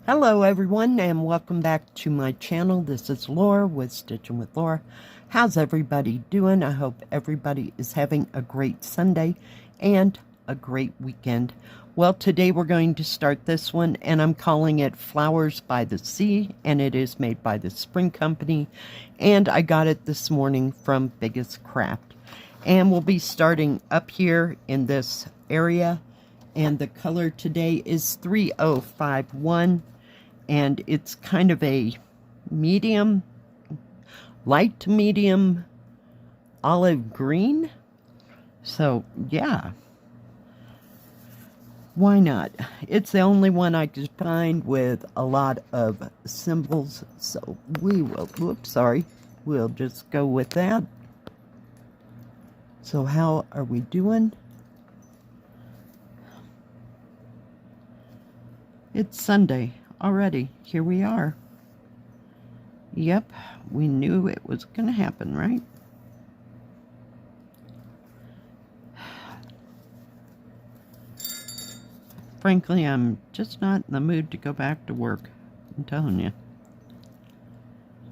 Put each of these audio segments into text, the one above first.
Hello everyone and welcome back to my channel. This is Laura with Stitchin with Laura. How's everybody doing? I hope everybody is having a great Sunday and a great weekend. Well, today we're going to start this one and I'm calling it Flowers by the Sea, and it is made by the Spring Company, and I got it this morning from BiggestCraft. And we'll be starting up here in this area, and the color today is 3051. And it's kind of a medium, light to medium olive green. So, yeah. Why not? It's the only one I could find with a lot of symbols. So, we'll just go with that. So, how are we doing? It's Sunday. Already, here we are. Yep, we knew it was going to happen, right? Frankly, I'm just not in the mood to go back to work. I'm telling you.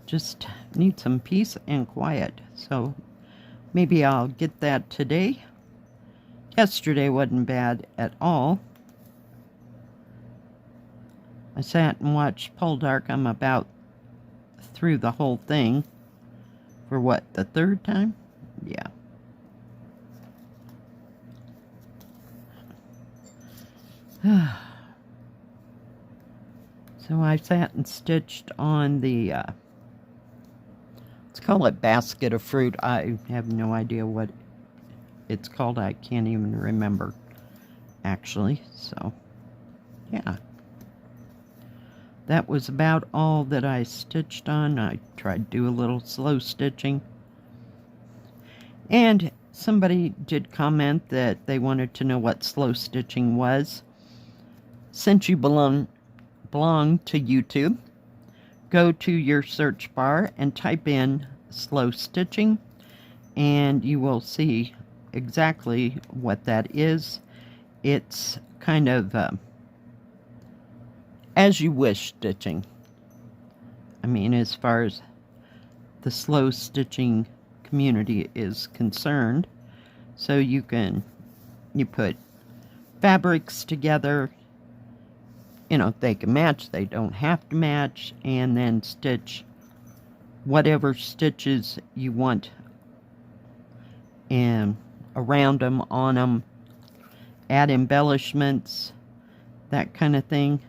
Just need some peace and quiet. So maybe I'll get that today. Yesterday wasn't bad at all. I sat and watched Poldark. I'm about through the whole thing. For what, the third time? Yeah. So I sat and stitched on the, let's call it basket of fruit. I have no idea what it's called. I can't even remember, actually. So, yeah. That was about all that I stitched on. I tried to do a little slow stitching. And somebody did comment that they wanted to know what slow stitching was. Since you belong to YouTube, go to your search bar and type in slow stitching, and you will see exactly what that is. It's kind of as you wish stitching. I mean, as far as the slow stitching community is concerned. So you put fabrics together, you know, they can match, they don't have to match, and then stitch whatever stitches you want and around them, on them, add embellishments, that kind of thing.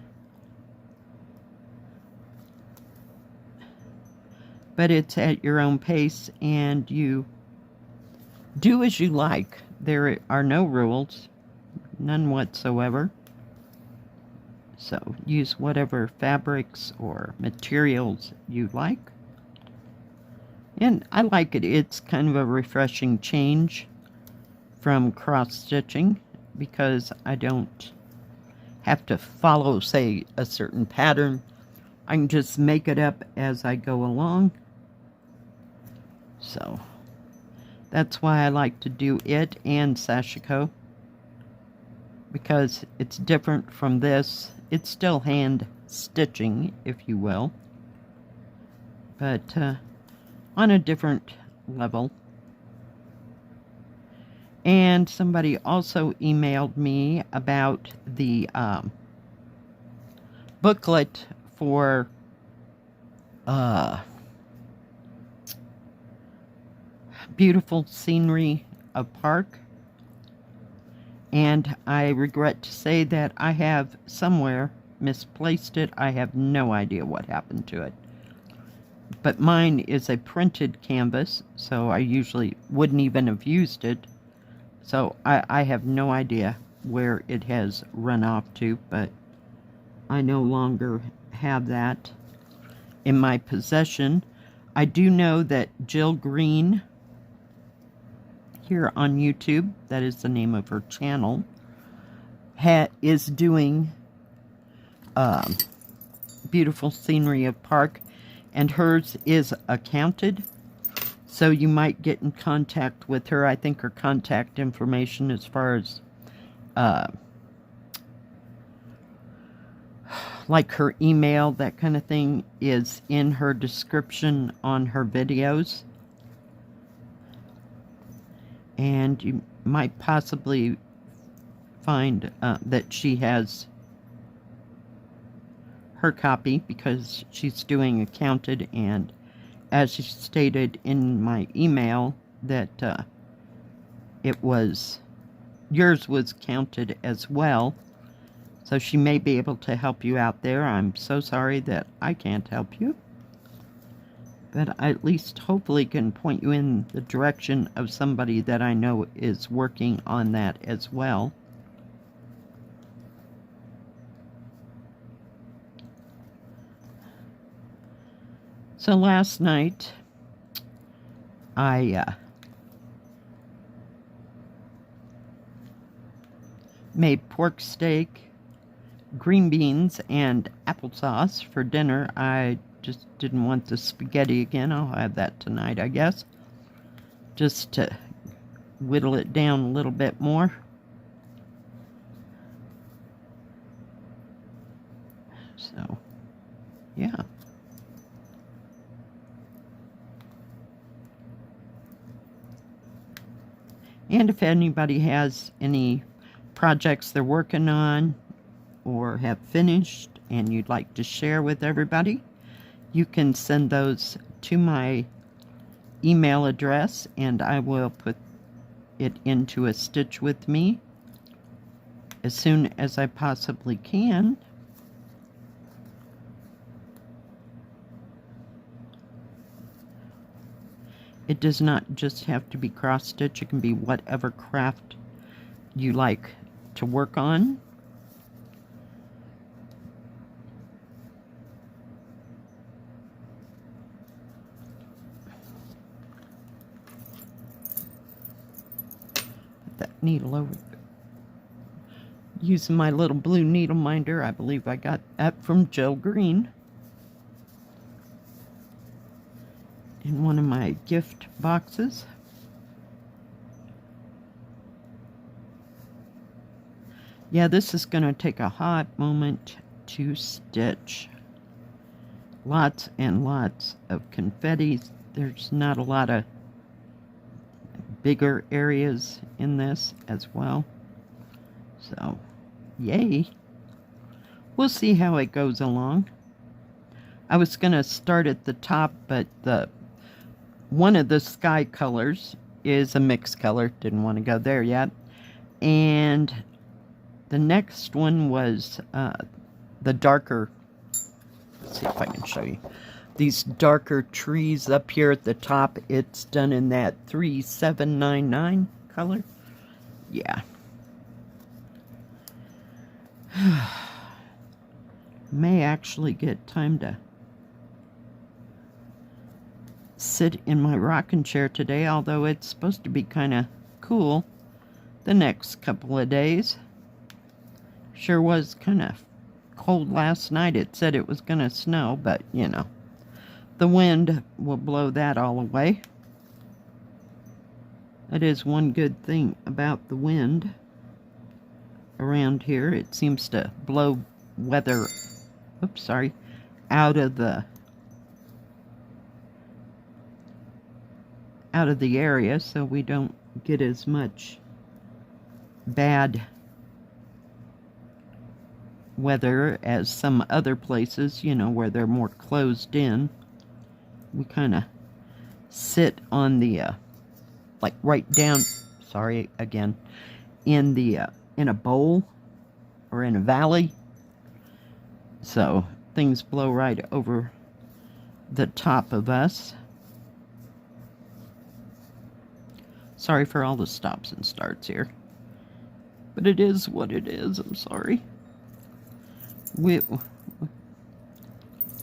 But it's at your own pace, and you do as you like. There are no rules, none whatsoever. So use whatever fabrics or materials you like. And I like it. It's kind of a refreshing change from cross-stitching, because I don't have to follow, say, a certain pattern. I can just make it up as I go along. So that's why I like to do it and Sashiko, because it's different from this. It's still hand stitching, if you will, but on a different level. And somebody also emailed me about the booklet for beautiful scenery of park, and I regret to say that I have somewhere misplaced it. I have no idea what happened to it, but mine is a printed canvas, so I usually wouldn't even have used it. So I have no idea where it has run off to, but I no longer have that in my possession. I do know that Jill Green here on YouTube, that is the name of her channel, is doing beautiful scenery of park, and hers is accounted. So you might get in contact with her. I think her contact information as far as like her email, that kind of thing, is in her description on her videos. And you might possibly find that she has her copy, because she's doing accounted, and as she stated in my email that yours was counted as well. So she may be able to help you out there. I'm so sorry that I can't help you, but I at least hopefully can point you in the direction of somebody that I know is working on that as well. So last night, I made pork steak, green beans, and applesauce for dinner. I just didn't want the spaghetti again. I'll have that tonight, I guess, just to whittle it down a little bit more. So, yeah. And if anybody has any projects they're working on or have finished and you'd like to share with everybody, you can send those to my email address and I will put it into a Stitch with Me as soon as I possibly can. It does not just have to be cross stitch, it can be whatever craft you like to work on. Put that needle over there. Using my little blue needle minder. I believe I got that from Jill Green in one of my gift boxes. Yeah, this is going to take a hot moment to stitch. Lots and lots of confetti. There's not a lot of bigger areas in this as well. So, yay. We'll see how it goes along. I was going to start at the top, but one of the sky colors is a mixed color. Didn't want to go there yet. And the next one was the darker, let's see if I can show you. These darker trees up here at the top, it's done in that 3799 color. Yeah. May actually get time to sit in my rocking chair today, although it's supposed to be kind of cool the next couple of days. Sure was kind of cold last night. It said it was going to snow, but you know, the wind will blow that all away. That is one good thing about the wind around here. It seems to blow weather, out of the area, so we don't get as much bad weather as some other places, you know, where they're more closed in. We kind of sit on the like right down, sorry again, in the in a bowl or in a valley, so things blow right over the top of us. Sorry for all the stops and starts here, but it is what it is. I'm sorry.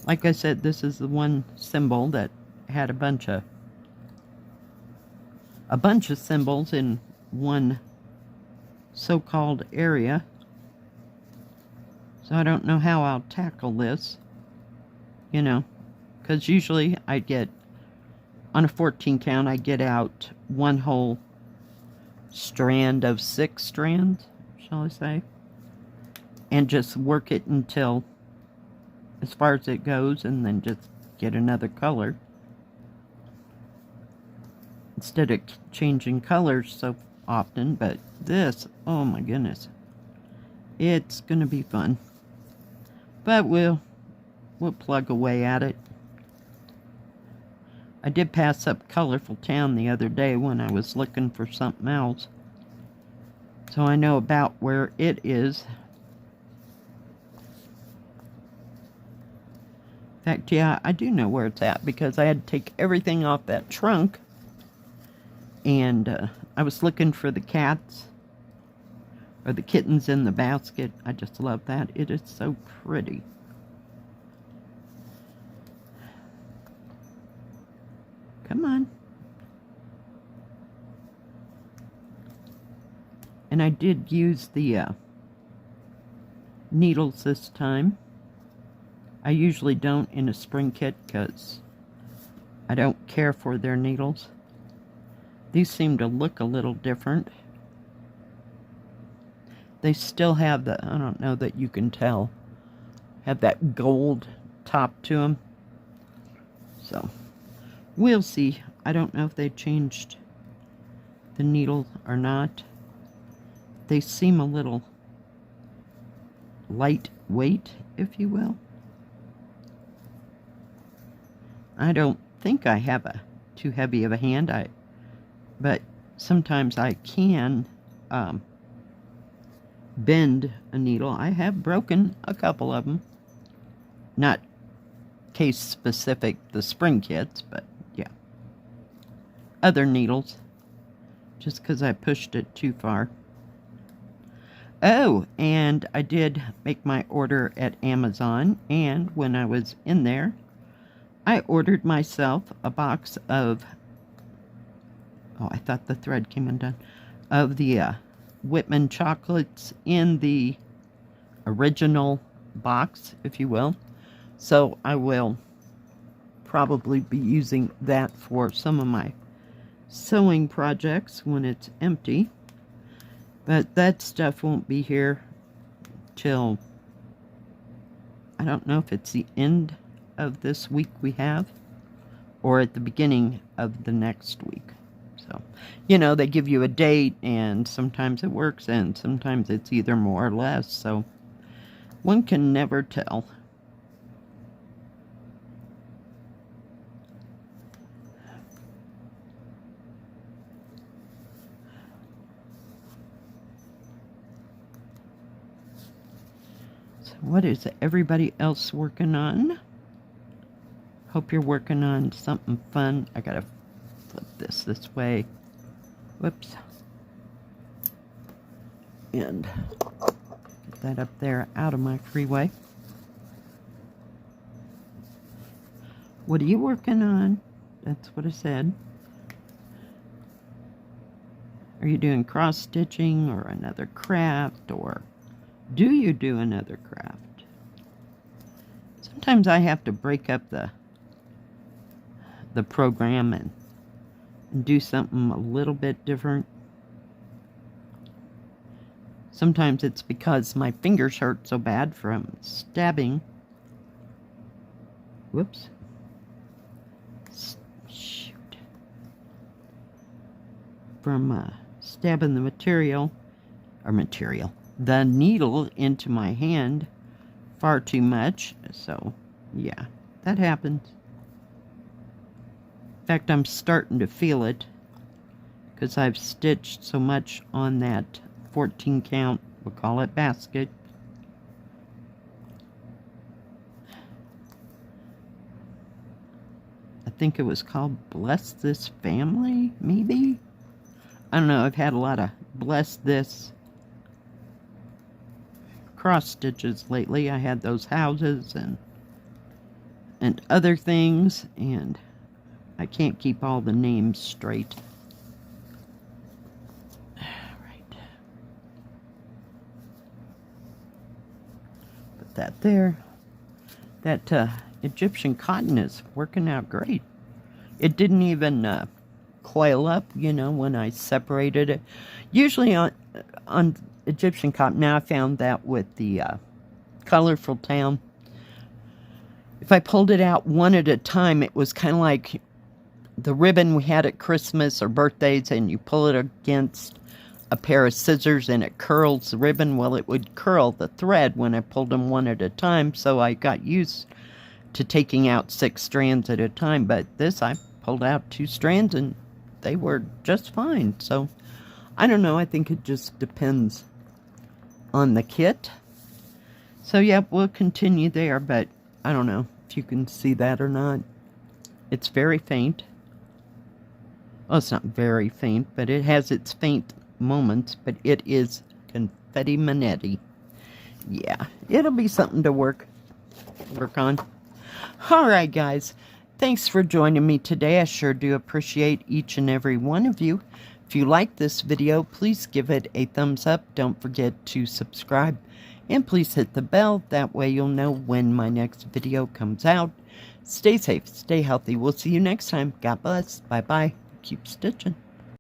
Like I said, this is the one symbol that had a bunch of symbols in one so-called area. So I don't know how I'll tackle this, you know, because usually I get, on a 14 count, I get out one whole strand of 6 strands, shall I say, and just work it until as far as it goes, and then just get another color. Instead of changing colors so often. But this, oh my goodness, it's gonna be fun. But we'll plug away at it. I did pass up Colorful Town the other day when I was looking for something else, so I know about where it is. In fact, yeah, I do know where it's at, because I had to take everything off that trunk, and I was looking for the cats, or the kittens in the basket. I just love that. It is so pretty. Come on. And I did use the needles this time. I usually don't in a spring kit because I don't care for their needles. These seem to look a little different. They still have the, I don't know that you can tell, have that gold top to them. So, we'll see. I don't know if they changed the needle or not. They seem a little lightweight, if you will. I don't think I have a too heavy of a hand, but sometimes I can bend a needle. I have broken a couple of them. Not case specific, the spring kits, but yeah. Other needles, just because I pushed it too far. Oh, and I did make my order at Amazon, and when I was in there, I ordered myself a box of, oh, I thought the thread came undone, of the Whitman chocolates in the original box, if you will. So I will probably be using that for some of my sewing projects when it's empty. But that stuff won't be here till, I don't know if it's the end of this week we have, or at the beginning of the next week. So, you know, they give you a date, and sometimes it works, and sometimes it's either more or less, so one can never tell. So what is everybody else working on? Hope you're working on something fun. I gotta flip this way. Whoops. And get that up there out of my freeway. What are you working on? That's what I said. Are you doing cross stitching or another craft, or do you do another craft? Sometimes I have to break up the program and do something a little bit different. Sometimes it's because my fingers hurt so bad from stabbing. Whoops. Shoot. From stabbing the the needle into my hand far too much. So, yeah, that happens. In fact, I'm starting to feel it because I've stitched so much on that 14 count, we'll call it basket. I think it was called Bless This Family, maybe? I don't know, I've had a lot of Bless This cross stitches lately. I had those houses and other things, and I can't keep all the names straight. Right. Put that there. That Egyptian cotton is working out great. It didn't even coil up, you know, when I separated it. Usually on Egyptian cotton, now I found that with the Colorful Town, if I pulled it out one at a time, it was kind of like the ribbon we had at Christmas or birthdays, and you pull it against a pair of scissors and it curls the ribbon. Well, it would curl the thread when I pulled them one at a time, so I got used to taking out 6 strands at a time. But this, I pulled out 2 strands and they were just fine. So I don't know, I think it just depends on the kit. So yeah, we'll continue there, but I don't know if you can see that or not. It's very faint. Well, it's not very faint, but it has its faint moments, but it is confetti manetti. Yeah, it'll be something to work on. All right, guys. Thanks for joining me today. I sure do appreciate each and every one of you. If you like this video, please give it a thumbs up. Don't forget to subscribe. And please hit the bell. That way you'll know when my next video comes out. Stay safe. Stay healthy. We'll see you next time. God bless. Bye-bye. Keep stitching.